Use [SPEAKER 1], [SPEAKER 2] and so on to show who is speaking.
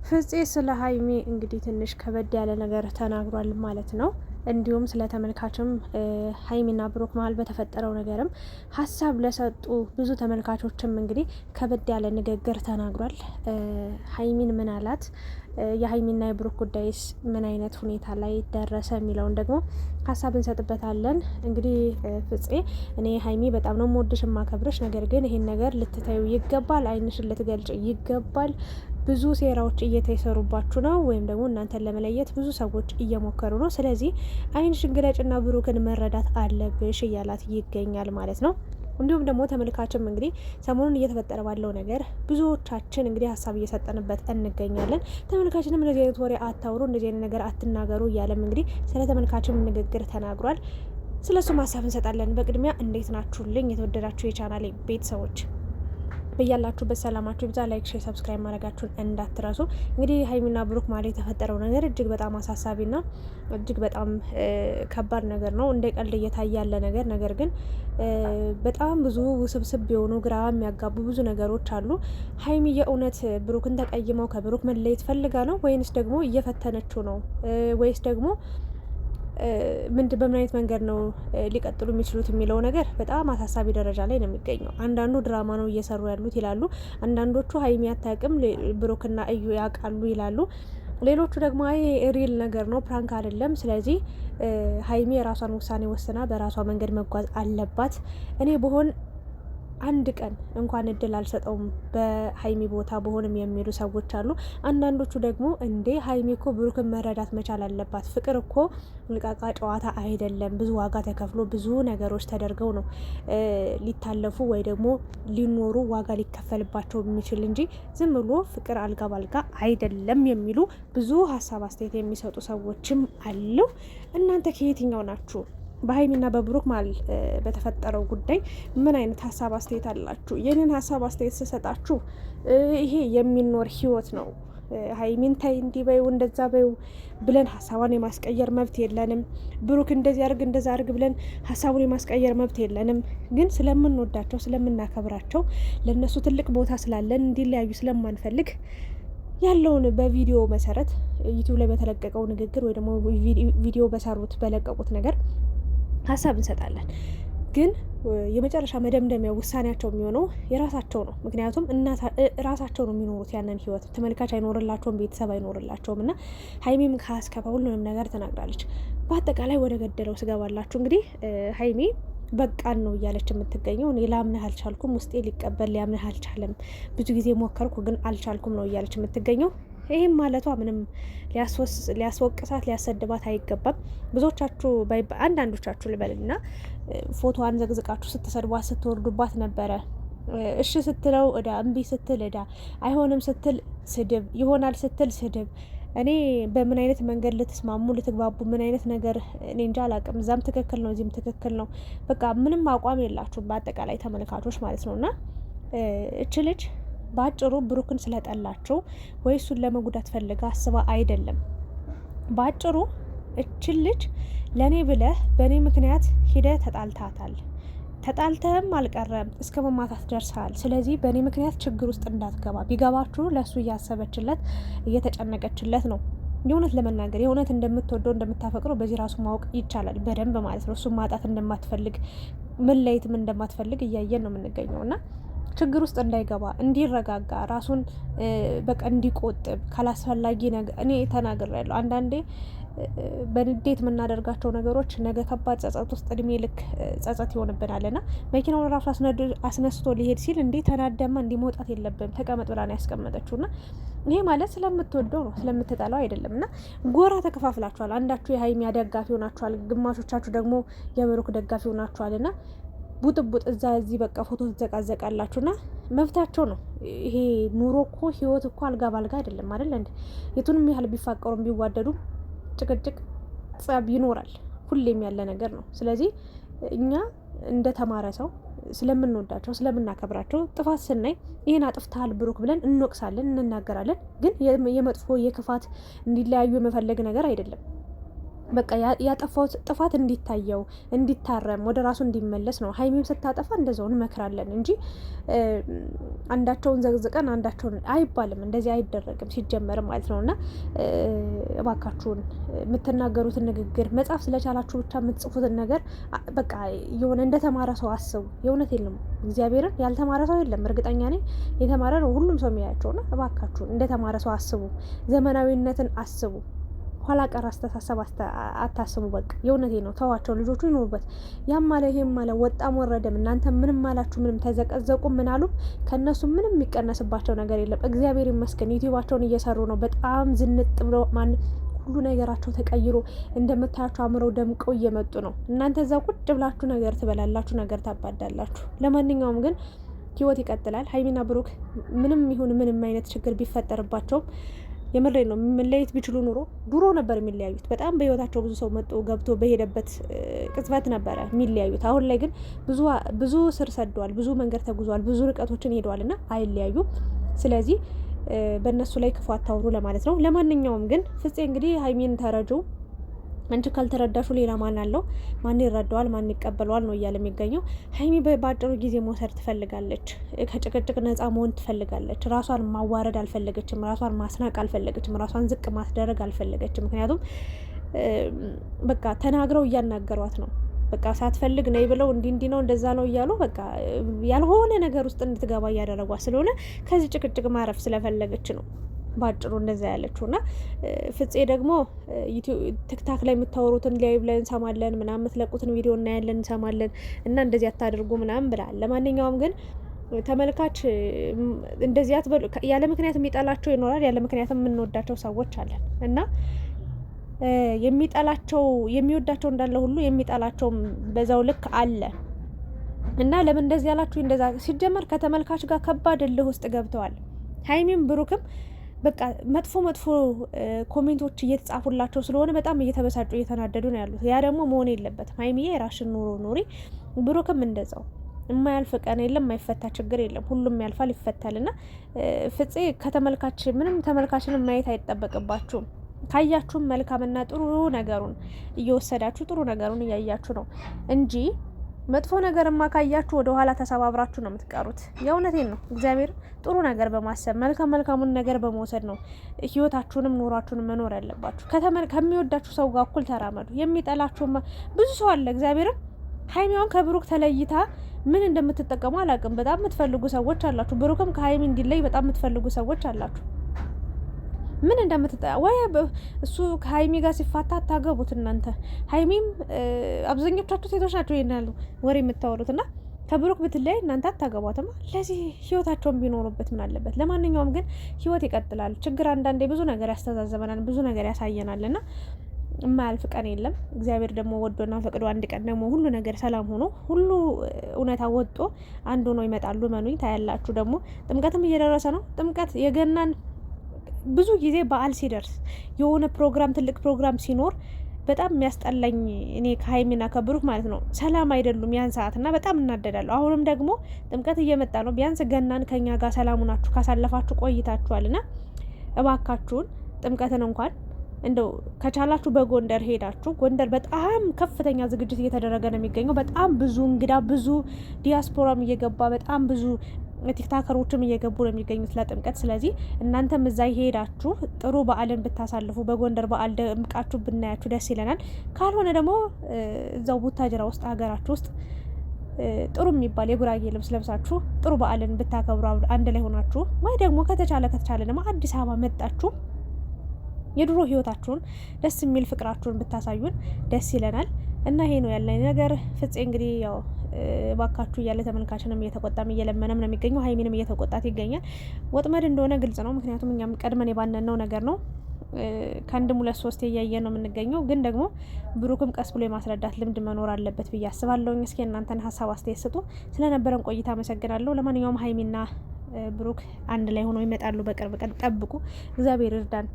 [SPEAKER 1] ፍፄ ስለ ሀይሚ እንግዲህ ትንሽ ከበድ ያለ ነገር ተናግሯል ማለት ነው። እንዲሁም ስለ ተመልካችም ሀይሚና ብሩክ መሀል በተፈጠረው ነገርም ሀሳብ ለሰጡ ብዙ ተመልካቾችም እንግዲህ ከበድ ያለ ንግግር ተናግሯል። ሀይሚን ምን አላት? የሀይሚና የብሩክ ጉዳይስ ምን አይነት ሁኔታ ላይ ደረሰ የሚለውን ደግሞ ሀሳብ እንሰጥበታለን። እንግዲህ ፍፄ እኔ ሀይሚ በጣም ነው የምወድሽ የማከብርሽ፣ ነገር ግን ይሄን ነገር ልትታዩ ይገባል፣ አይንሽን ልትገልጭ ይገባል። ብዙ ሴራዎች እየተሰሩባችሁ ነው፣ ወይም ደግሞ እናንተን ለመለየት ብዙ ሰዎች እየሞከሩ ነው። ስለዚህ አይንሽን ግለጭና ብሩክን መረዳት አለብሽ እያላት ይገኛል ማለት ነው። እንዲሁም ደግሞ ተመልካችም እንግዲህ ሰሞኑን እየተፈጠረ ባለው ነገር ብዙዎቻችን እንግዲህ ሀሳብ እየሰጠንበት እንገኛለን። ተመልካችንም እንደዚህ አይነት ወሬ አታውሩ፣ እንደዚህ አይነት ነገር አትናገሩ እያለም እንግዲህ ስለ ተመልካችም ንግግር ተናግሯል። ስለሱም ሀሳብ እንሰጣለን። በቅድሚያ እንዴት ናችሁልኝ የተወደዳችሁ የቻናሌ ቤተሰቦች? በያላችሁበት ሰላማችሁ ብዛ። ላይክ፣ ሼር፣ ሰብስክራይብ ማድረጋችሁን እንዳትረሱ። እንግዲህ ሀይሚና ብሩክ ማለት የተፈጠረው ነገር እጅግ በጣም አሳሳቢና እጅግ በጣም ከባድ ነገር ነው። እንደ ቀልድ እየታየ ያለ ነገር ግን በጣም ብዙ ውስብስብ የሆኑ ግራ የሚያጋቡ ብዙ ነገሮች አሉ። ሀይሚ የእውነት ብሩክን ተቀይመው ከብሩክ መለየት ፈልጋ ነው ወይንስ ደግሞ እየፈተነችው ነው ወይስ ደግሞ በምን አይነት መንገድ ነው ሊቀጥሉ የሚችሉት የሚለው ነገር በጣም አሳሳቢ ደረጃ ላይ ነው የሚገኘው። አንዳንዱ ድራማ ነው እየሰሩ ያሉት ይላሉ፣ አንዳንዶቹ ሀይሚ አታውቅም ብሩክና እዩ ያውቃሉ ይላሉ፣ ሌሎቹ ደግሞ አይ ሪል ነገር ነው ፕራንክ አይደለም። ስለዚህ ሀይሚ የራሷን ውሳኔ ወስና በራሷ መንገድ መጓዝ አለባት። እኔ በሆን አንድ ቀን እንኳን እድል አልሰጠውም በሀይሚ ቦታ በሆንም የሚሉ ሰዎች አሉ። አንዳንዶቹ ደግሞ እንዴ ሀይሚ እኮ ብሩክን መረዳት መቻል አለባት፣ ፍቅር እኮ ልቃቃ ጨዋታ አይደለም፣ ብዙ ዋጋ ተከፍሎ ብዙ ነገሮች ተደርገው ነው ሊታለፉ ወይ ደግሞ ሊኖሩ ዋጋ ሊከፈልባቸው የሚችል እንጂ ዝም ብሎ ፍቅር አልጋ ባልጋ አይደለም የሚሉ ብዙ ሀሳብ አስተያየት የሚሰጡ ሰዎችም አሉ። እናንተ ከየትኛው ናችሁ? በሀይሚና በብሩክ ማል በተፈጠረው ጉዳይ ምን አይነት ሀሳብ አስተያየት አላችሁ? የኔን ሀሳብ አስተያየት ስሰጣችሁ ይሄ የሚኖር ህይወት ነው። ሀይሚን ታይ እንዲህ በይው እንደዛ በይው ብለን ሀሳቧን የማስቀየር መብት የለንም። ብሩክ እንደዚህ አርግ እንደዛ አርግ ብለን ሀሳቡን የማስቀየር መብት የለንም። ግን ስለምንወዳቸው ስለምናከብራቸው ለነሱ ትልቅ ቦታ ስላለን እንዲለያዩ ስለማንፈልግ ያለውን በቪዲዮ መሰረት ዩቲዩብ ላይ በተለቀቀው ንግግር ወይ ደግሞ ቪዲዮ በለቀቁት ነገር ሀሳብ እንሰጣለን። ግን የመጨረሻ መደምደሚያ ውሳኔያቸው የሚሆነው የራሳቸው ነው። ምክንያቱም ራሳቸው ነው የሚኖሩት ያንን ህይወት። ተመልካች አይኖርላቸውም፣ ቤተሰብ አይኖርላቸውም። እና ሀይሚም ከአስከፋ ሁሉንም ነገር ተናግራለች። በአጠቃላይ ወደ ገደለው ስገባላችሁ እንግዲህ ሀይሚ በቃን ነው እያለች የምትገኘው። እኔ ላምንህ አልቻልኩም፣ ውስጤ ሊቀበል ሊያምንህ አልቻለም፣ ብዙ ጊዜ ሞከርኩ ግን አልቻልኩም ነው እያለች የምትገኘው። ይህም ማለቷ ምንም ሊያስወቅሳት ሊያሰድባት አይገባም። ብዙዎቻችሁ አንዳንዶቻችሁ ልበልና ፎቶዋን ዘግዝቃችሁ ስትሰድቧት ስትወርዱባት ነበረ። እሺ ስትለው እዳ፣ እምቢ ስትል እዳ፣ አይሆንም ስትል ስድብ፣ ይሆናል ስትል ስድብ። እኔ በምን አይነት መንገድ ልትስማሙ ልትግባቡ ምን አይነት ነገር እኔ እንጃ አላውቅም። እዛም ትክክል ነው እዚህም ትክክል ነው። በቃ ምንም አቋም የላችሁም በአጠቃላይ ተመልካቾች ማለት ነው። እና እች ልጅ በአጭሩ ብሩክን ስለጠላቸው ወይ እሱን ለመጉዳት ፈልጋ አስባ አይደለም። በአጭሩ እችን ልጅ ለእኔ ብለህ በእኔ ምክንያት ሂደህ ተጣልታታል፣ ተጣልተህም አልቀረም እስከ መማታት ደርሰሃል። ስለዚህ በእኔ ምክንያት ችግር ውስጥ እንዳትገባ። ቢገባችሁ ለእሱ እያሰበችለት እየተጨነቀችለት ነው። የእውነት ለመናገር የእውነት እንደምትወደው እንደምታፈቅረው በዚህ ራሱ ማወቅ ይቻላል በደንብ ማለት ነው። እሱም ማጣት እንደማትፈልግ መለየትም እንደማትፈልግ እያየን ነው የምንገኘው። እና ችግር ውስጥ እንዳይገባ እንዲረጋጋ ራሱን በቃ እንዲቆጥብ ካላስፈላጊ ነገር እኔ ተናግሬያለሁ። አንዳንዴ በንዴት የምናደርጋቸው ነገሮች ነገ ከባድ ጸጸት ውስጥ እድሜ ልክ ጸጸት ይሆንብናል። ና መኪናውን ራሱ አስነስቶ ሊሄድ ሲል እንዴ ተናደማ እንዲ መውጣት የለብም ተቀመጥ ብላ ነው ያስቀመጠችው። ና ይሄ ማለት ስለምትወደው ነው ስለምትጠላው አይደለም። ና ጎራ ተከፋፍላችኋል። አንዳችሁ የሀይሚ ደጋፊ ሆናችኋል፣ ግማሾቻችሁ ደግሞ የብሩክ ደጋፊ ሆናችኋል። ና ቡጥቡጥ እዛ እዚህ በቃ ፎቶ ትዘቃዘቃላችሁና መብታቸው ነው። ይሄ ኑሮ እኮ ህይወት እኮ አልጋ ባልጋ አይደለም አይደል እንዴ? የቱንም ያህል ቢፋቀሩም ቢዋደዱ ጭቅጭቅ ጸብ ይኖራል፣ ሁሌም ያለ ነገር ነው። ስለዚህ እኛ እንደ ተማረ ሰው ስለምንወዳቸው ስለምናከብራቸው ጥፋት ስናይ ይህን አጥፍተሃል ብሩክ ብለን እንወቅሳለን፣ እንናገራለን። ግን የመጥፎ የክፋት እንዲለያዩ የመፈለግ ነገር አይደለም። በቃ ያጠፋው ጥፋት እንዲታየው እንዲታረም ወደ ራሱ እንዲመለስ ነው። ሀይሚም ስታጠፋ እንደዛው እንመክራለን እንጂ አንዳቸውን ዘግዝቀን አንዳቸውን አይባልም። እንደዚህ አይደረግም ሲጀመር ማለት ነው። እና እባካችሁን የምትናገሩትን ንግግር መጻፍ ስለቻላችሁ ብቻ የምትጽፉትን ነገር በቃ የሆነ እንደተማረ ሰው አስቡ። የእውነት የለም እግዚአብሔርን ያልተማረ ሰው የለም። እርግጠኛ ነኝ የተማረ ነው ሁሉም ሰው የሚያያቸውና እባካችሁን እንደተማረ ሰው አስቡ። ዘመናዊነትን አስቡ። ኋላ ቀር አስተሳሰብ አታስቡ። በቃ የእውነቴ ነው። ተዋቸው፣ ልጆቹ ይኖሩበት። ያም አለ ይሄም አለ ወጣም ወረደም እናንተ ምንም አላችሁ ምንም ተዘቀዘቁ ምን አሉ ከእነሱ ምንም የሚቀነስባቸው ነገር የለም። እግዚአብሔር ይመስገን ዩቲዩባቸውን እየሰሩ ነው። በጣም ዝንጥ ብሎ ሁሉ ነገራቸው ተቀይሮ እንደምታያቸው አምረው ደምቀው እየመጡ ነው። እናንተ እዛ ቁጭ ብላችሁ ነገር ትበላላችሁ፣ ነገር ታባዳላችሁ። ለማንኛውም ግን ህይወት ይቀጥላል። ሀይሚና ብሩክ ምንም ይሁን ምንም አይነት ችግር ቢፈጠርባቸውም የምሬ ነው መለየት ቢችሉ ኑሮ ድሮ ነበር የሚለያዩት። በጣም በህይወታቸው ብዙ ሰው መጥቶ ገብቶ በሄደበት ቅጽበት ነበረ የሚለያዩት። አሁን ላይ ግን ብዙ ስር ሰደዋል፣ ብዙ መንገድ ተጉዟል፣ ብዙ ርቀቶችን ሄደዋል እና አይለያዩም። ስለዚህ በእነሱ ላይ ክፉ አታውሩ ለማለት ነው። ለማንኛውም ግን ፍፄ እንግዲህ ሀይሚን ተረጁ። አንቺ ካልተረዳሹ ሌላ ማን አለው? ማን ይረዳዋል? ማን ይቀበለዋል? ነው እያለ የሚገኘው። ሀይሚ በአጭሩ ጊዜ መውሰድ ትፈልጋለች። ከጭቅጭቅ ነጻ መሆን ትፈልጋለች። ራሷን ማዋረድ አልፈለገችም። ራሷን ማስናቅ አልፈለገችም። ራሷን ዝቅ ማስደረግ አልፈለገችም። ምክንያቱም በቃ ተናግረው እያናገሯት ነው። በቃ ሳትፈልግ ነይ ብለው እንዲህ ነው እንደዛ ነው እያሉ በቃ ያልሆነ ነገር ውስጥ እንድትገባ እያደረጓት ስለሆነ ከዚህ ጭቅጭቅ ማረፍ ስለፈለገች ነው ባጭሩ እንደዛ ያለችው። እና ፍፄ ደግሞ ቲክታክ ላይ የምታወሩትን ላይቭ ላይ እንሰማለን ምናምን የምትለቁትን ቪዲዮ እናያለን እንሰማለን እና እንደዚህ አታድርጉ ምናምን ብላል። ለማንኛውም ግን ተመልካች እንደዚህ አትበሉ። ያለ ምክንያት የሚጠላቸው ይኖራል፣ ያለ ምክንያት የምንወዳቸው ሰዎች አለን እና የሚጠላቸው የሚወዳቸው እንዳለ ሁሉ የሚጠላቸውም በዛው ልክ አለ እና ለምን እንደዚህ ያላችሁ እንደዛ ሲጀመር ከተመልካች ጋር ከባድ እልህ ውስጥ ገብተዋል። ሀይሚም ብሩክም በቃ መጥፎ ኮሜንቶች እየተጻፉላቸው ስለሆነ በጣም እየተበሳጩ እየተናደዱ ነው ያሉት። ያ ደግሞ መሆን የለበትም። ሀይሚዬ የራስሽን ኑሮ ኑሪ፣ ብሩክም እንደዛው። የማያልፍ ቀን የለም፣ የማይፈታ ችግር የለም። ሁሉም ያልፋል፣ ይፈታል። እና ፍፄ ከተመልካች ምንም ተመልካችንም ማየት አይጠበቅባችሁም። ካያችሁም መልካምና ጥሩ ነገሩን እየወሰዳችሁ ጥሩ ነገሩን እያያችሁ ነው እንጂ መጥፎ ነገርማ ካያችሁ ወደ ኋላ ተሰባብራችሁ ነው የምትቀሩት። የእውነቴን ነው። እግዚአብሔር ጥሩ ነገር በማሰብ መልካሙን ነገር በመውሰድ ነው ህይወታችሁንም ኑሯችሁንም መኖር ያለባችሁ። ከሚወዳችሁ ሰው ጋር እኩል ተራመዱ። የሚጠላችሁማ ብዙ ሰው አለ። እግዚአብሔርን ሀይሚዋን ከብሩክ ተለይታ ምን እንደምትጠቀሙ አላውቅም። በጣም የምትፈልጉ ሰዎች አላችሁ። ብሩክም ከሀይሚ እንዲለይ በጣም የምትፈልጉ ሰዎች አላችሁ። ምን ወይ እሱ ከሀይሚ ጋር ሲፋታ አታገቡት እናንተ። ሀይሚም አብዛኞቻችሁ ሴቶች ናቸው ይናሉ ወሬ የምታወሩት እና ከብሩክ ብትለይ እናንተ አታገቧትማ። ለዚህ ህይወታቸውን ቢኖሩበት ምን አለበት? ለማንኛውም ግን ህይወት ይቀጥላል። ችግር አንዳንዴ ብዙ ነገር ያስተዛዘበናል፣ ብዙ ነገር ያሳየናል እና የማያልፍ ቀን የለም። እግዚአብሔር ደግሞ ወዶና ፈቅዶ አንድ ቀን ደግሞ ሁሉ ነገር ሰላም ሆኖ ሁሉ እውነታ ወጦ አንድ ሆኖ ይመጣሉ። መኑኝ ታያላችሁ። ደግሞ ጥምቀትም እየደረሰ ነው። ጥምቀት የገናን ብዙ ጊዜ በዓል ሲደርስ የሆነ ፕሮግራም ትልቅ ፕሮግራም ሲኖር በጣም የሚያስጠላኝ እኔ ከሀይሚና ከብሩክ ማለት ነው ሰላም አይደሉም ያን ሰዓት እና በጣም እናደዳለሁ። አሁንም ደግሞ ጥምቀት እየመጣ ነው። ቢያንስ ገናን ከኛ ጋር ሰላሙ ናችሁ ካሳለፋችሁ ቆይታችኋል እና እባካችሁን ጥምቀትን እንኳን እንደው ከቻላችሁ በጎንደር ሄዳችሁ፣ ጎንደር በጣም ከፍተኛ ዝግጅት እየተደረገ ነው የሚገኘው። በጣም ብዙ እንግዳ ብዙ ዲያስፖራም እየገባ በጣም ብዙ ቲክታከሮችም እየገቡ ነው የሚገኙት ለጥምቀት። ስለዚህ እናንተም እዛ ሄዳችሁ ጥሩ በዓልን ብታሳልፉ በጎንደር በዓል ደምቃችሁ ብናያችሁ ደስ ይለናል። ካልሆነ ደግሞ እዛው ቡታጅራ ውስጥ ሀገራችሁ ውስጥ ጥሩ የሚባል የጉራጌ ልብስ ለብሳችሁ ጥሩ በዓልን ብታከብሩ አንድ ላይ ሆናችሁ፣ ወይ ደግሞ ከተቻለ ደግሞ አዲስ አበባ መጣችሁ የድሮ ህይወታችሁን ደስ የሚል ፍቅራችሁን ብታሳዩን ደስ ይለናል እና ይሄ ነው ያለኝ ነገር። ፍፄ እንግዲህ ያው ባካችሁ እያለ ተመልካችንም እየተቆጣም እየለመነም ነው የሚገኘው። ሀይሚንም እየተቆጣት ይገኛል። ወጥመድ እንደሆነ ግልጽ ነው። ምክንያቱም እኛም ቀድመን የባነነው ነገር ነው። ከአንድም 2-3 እያየ ነው የምንገኘው። ግን ደግሞ ብሩክም ቀስ ብሎ የማስረዳት ልምድ መኖር አለበት ብዬ አስባለሁ። እስኪ እናንተን ሀሳብ አስተያየት ስጡ። ስለነበረን ቆይታ አመሰግናለሁ። ለማንኛውም ሀይሚና ብሩክ አንድ ላይ ሆነው ይመጣሉ። በቅርብ ቀን ጠብቁ። እግዚአብሔር ይርዳን።